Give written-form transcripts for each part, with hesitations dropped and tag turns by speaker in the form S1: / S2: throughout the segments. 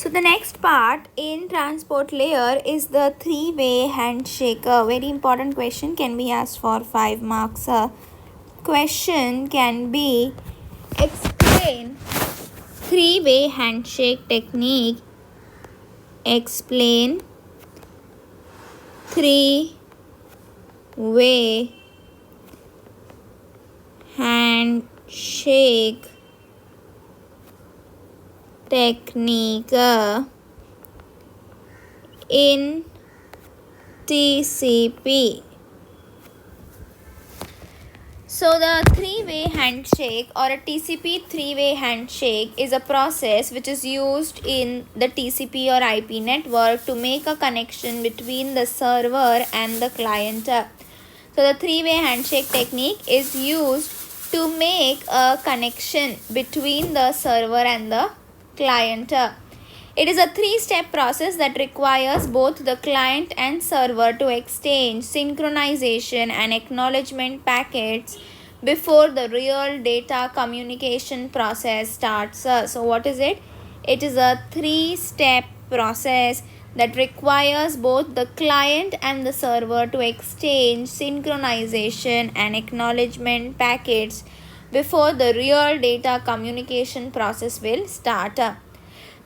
S1: So the next part in transport layer is the three-way handshake. A very important question can be asked for 5 marks. A question can be explain three-way handshake technique. Explain three-way handshake technique in TCP. So the three-way handshake or a TCP three-way handshake is a process which is used in the TCP or IP network to make a connection between the server and the client. So the three-way handshake technique is used to make a connection between the server and the client. It is a three-step process that requires both the client and server to exchange synchronization and acknowledgement packets before the real data communication process starts. So what is it? It is a three-step process that requires both the client and the server to exchange synchronization and acknowledgement packets before the real data communication process will start.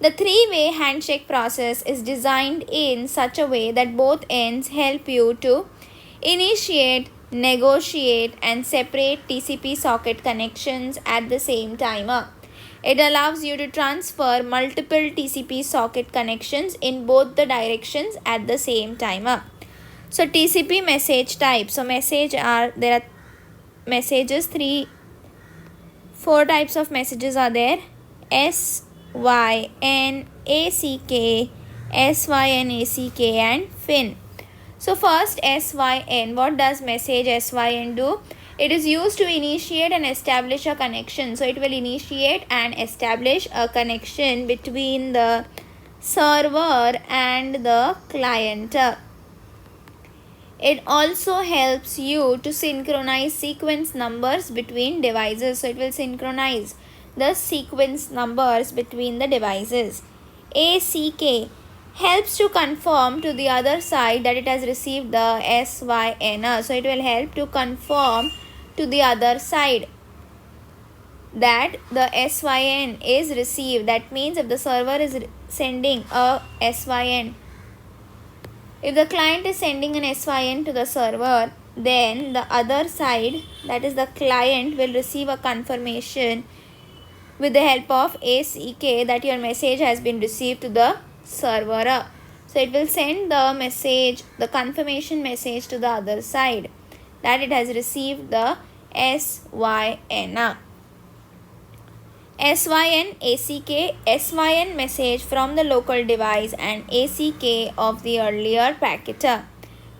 S1: The three-way handshake process is designed in such a way that both ends help you to initiate, negotiate, and separate TCP socket connections at the same time. It allows you to transfer multiple TCP socket connections in both the directions at the same time. So TCP message type. So there are messages, 4 types of messages are there. SYN, ACK, SYN, ACK and FIN. So first SYN. What does message SYN do? It is used to initiate and establish a connection. So it will initiate and establish a connection between the server and the client. It also helps you to synchronize sequence numbers between devices. So it will synchronize the sequence numbers between the devices. ACK helps to confirm to the other side that it has received the SYN. So it will help to confirm to the other side that the SYN is received. That means if the server is sending a SYN, if the client is sending an SYN to the server, then the other side, that is the client, will receive a confirmation with the help of ACK that your message has been received to the server. So it will send the message, the confirmation message to the other side that it has received the SYN. SYN, ACK, SYN message from the local device and ACK of the earlier packet.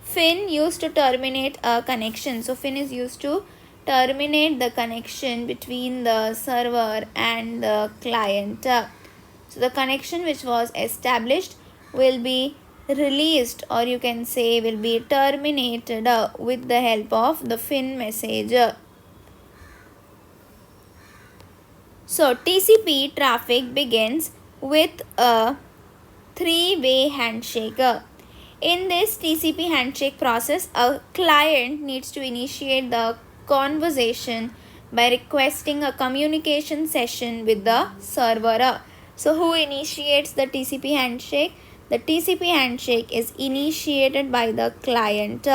S1: FIN used to terminate a connection. So FIN is used to terminate the connection between the server and the client. So the connection which was established will be released, or you can say will be terminated with the help of the FIN message. So TCP traffic begins with a three-way handshake. In this TCP handshake process, a client needs to initiate the conversation by requesting a communication session with the server. So who initiates the TCP handshake? The TCP handshake is initiated by the client.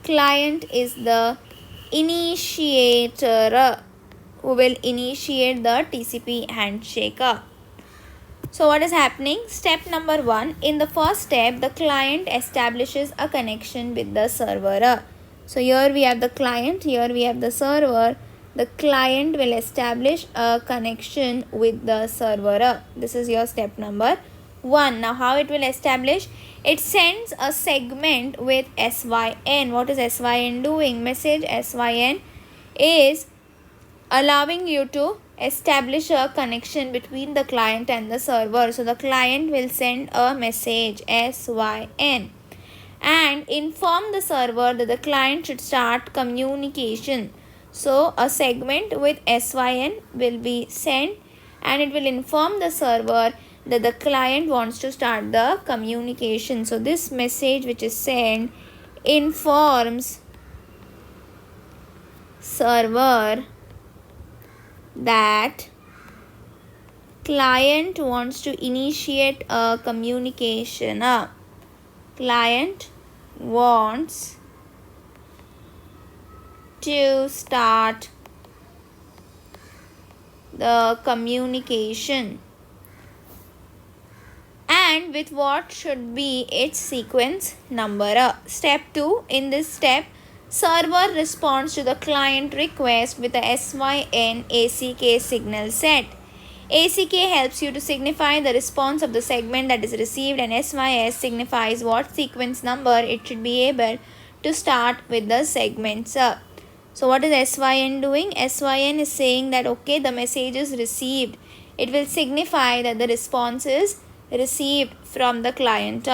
S1: Client is the initiator who will initiate the TCP handshake. So what is happening? Step number 1. In the first step, the client establishes a connection with the server. So here we have the client, here we have the server. The client will establish a connection with the server. This is your step number 1. Now how it will establish? It sends a segment with SYN. What is SYN doing? Message SYN is allowing you to establish a connection between the client and the server. So the client will send a message SYN and inform the server that the client should start communication. So a segment with SYN will be sent and it will inform the server that the client wants to start the communication. So this message which is sent informs server that client wants to initiate a communication. Client wants to start the communication, and with what should be its sequence number. Step 2. In this step, server responds to the client request with a SYN ACK signal set. ACK helps you to signify the response of the segment that is received, and SYS signifies what sequence number it should be able to start with the segments. So what is SYN doing? SYN is saying that okay, the message is received. It will signify that the response is received from the client.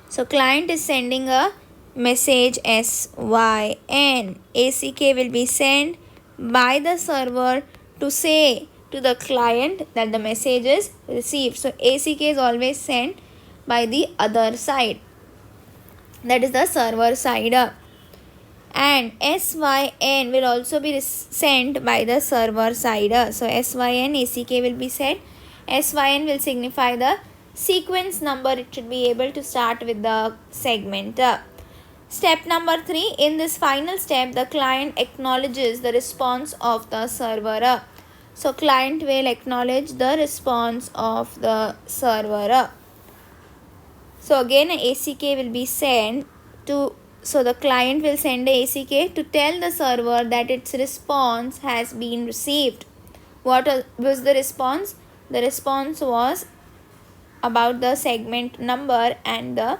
S1: So client is sending a message SYN. ACK will be sent by the server to say to the client that the message is received. So ACK is always sent by the other side. That is the server side. And SYN will also be sent by the server side. So SYN ACK will be sent. SYN will signify the sequence number it should be able to start with the segment. Step number 3. In this final step, the client acknowledges the response of the server. So client will acknowledge the response of the server. So again ACK will be sent to, so the client will send a ACK to tell the server that its response has been received. What was the response? The response was about the segment number and the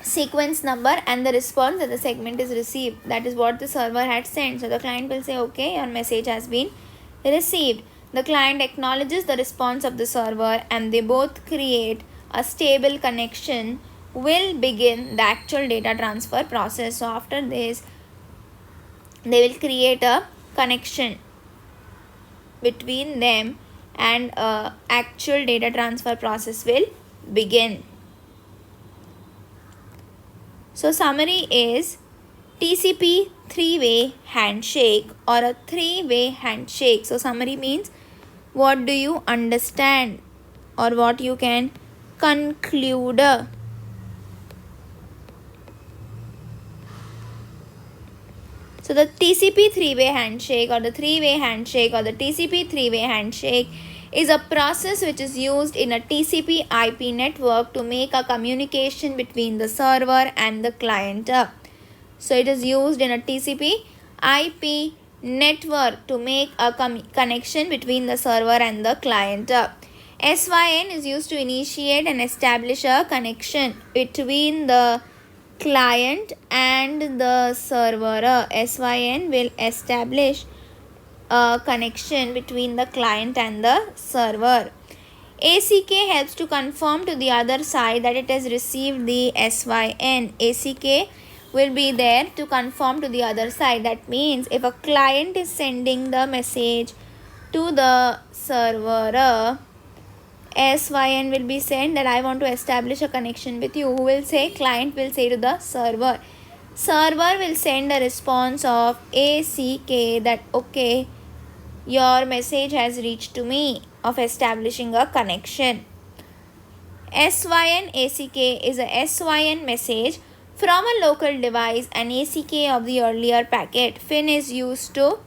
S1: sequence number and the response that the segment is received. That is what the server had sent. So the client will say, okay, your message has been received. The client acknowledges the response of the server, and they both create a stable connection. Will begin the actual data transfer process. So after this, they will create a connection between them, and actual data transfer process will begin. So summary is TCP three-way handshake or a three-way handshake. So summary means what do you understand or what you can conclude. So the TCP three-way handshake or the three-way handshake or the TCP three-way handshake is a process which is used in a TCP IP network to make a communication between the server and the client. So it is used in a TCP IP network to make a connection between the server and the client. SYN is used to initiate and establish a connection between the client and the server. SYN will establish a connection between the client and the server. ACK helps to confirm to the other side that it has received the SYN. ACK will be there to confirm to the other side. That means if a client is sending the message to the server, SYN will be sent that I want to establish a connection with you. Who will say? Client will say to the server. Server will send a response of ACK that okay, your message has reached to me of establishing a connection. SYN ACK is a SYN message from a local device and ACK of the earlier packet. FIN is used to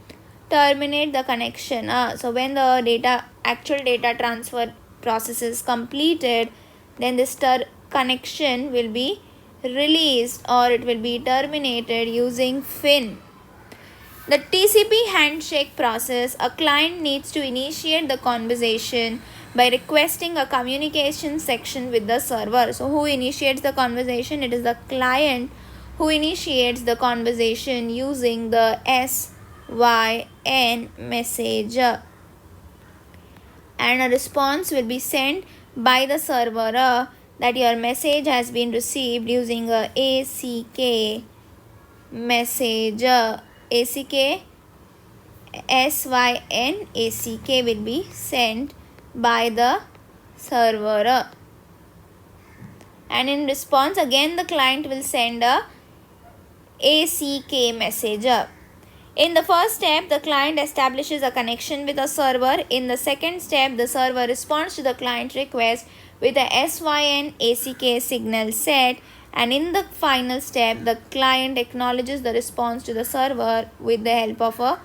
S1: terminate the connection. So when the actual data transfer process is completed, then this connection will be released or it will be terminated using FIN. The TCP handshake process, a client needs to initiate the conversation by requesting a communication section with the server. So who initiates the conversation? It is the client who initiates the conversation using the SYN message. And a response will be sent by the server that your message has been received using a ACK message. ACK SYNACK will be sent by the server. And in response, again the client will send a ACK message. In the first step, the client establishes a connection with a server. In the second step, the server responds to the client request with a SYNACK signal set. And in the final step, the client acknowledges the response to the server with the help of a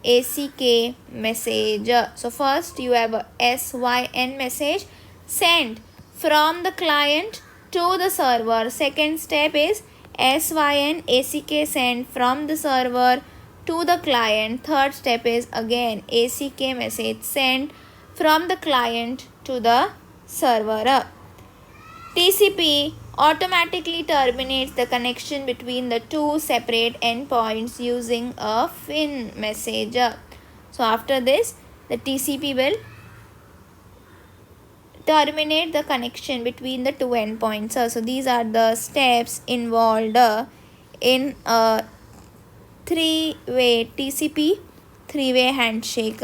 S1: ACK message. So first you have a SYN message sent from the client to the server. Second step is SYNACK sent from the server to the client. Third step is again ACK message sent from the client to the server. TCP automatically terminates the connection between the two separate endpoints using a FIN message. So after this, the TCP will terminate the connection between the two endpoints. So these are the steps involved in a three-way TCP, three-way handshake.